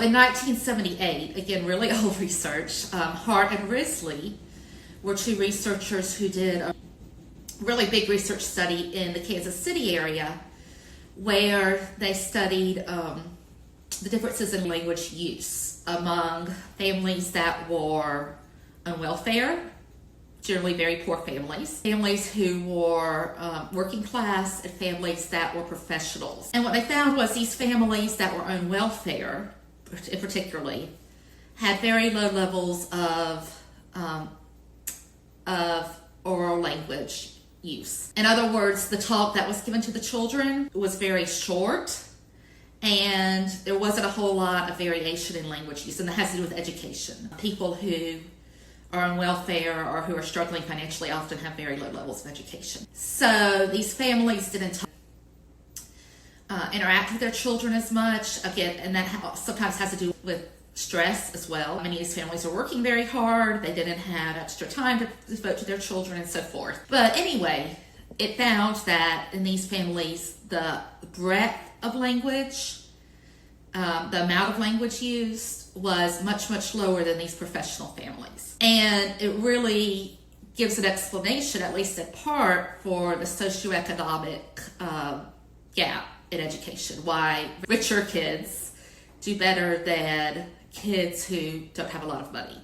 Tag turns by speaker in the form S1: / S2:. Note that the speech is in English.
S1: in 1978, again, really old research, Hart and Risley were two researchers who did a really big research study in the Kansas City area where they studied the differences in language use among families that were on welfare, generally very poor families who were working class, and families that were professionals. And what they found was these families that were on welfare, particularly, had very low levels of oral language use. In other words, the talk that was given to the children was very short, and there wasn't a whole lot of variation in language use, and that has to do with education. People who are on welfare or who are struggling financially often have very low levels of education. So these families didn't interact with their children as much, again, and that sometimes has to do with stress as well. Many of these families are working very hard, they didn't have extra time to devote to their children and so forth. But anyway, it found that in these families, the breadth of language, the amount of language used was much, much lower than these professional families. And it really gives an explanation, at least in part, for the socioeconomic gap in education, why richer kids do better than kids who don't have a lot of money.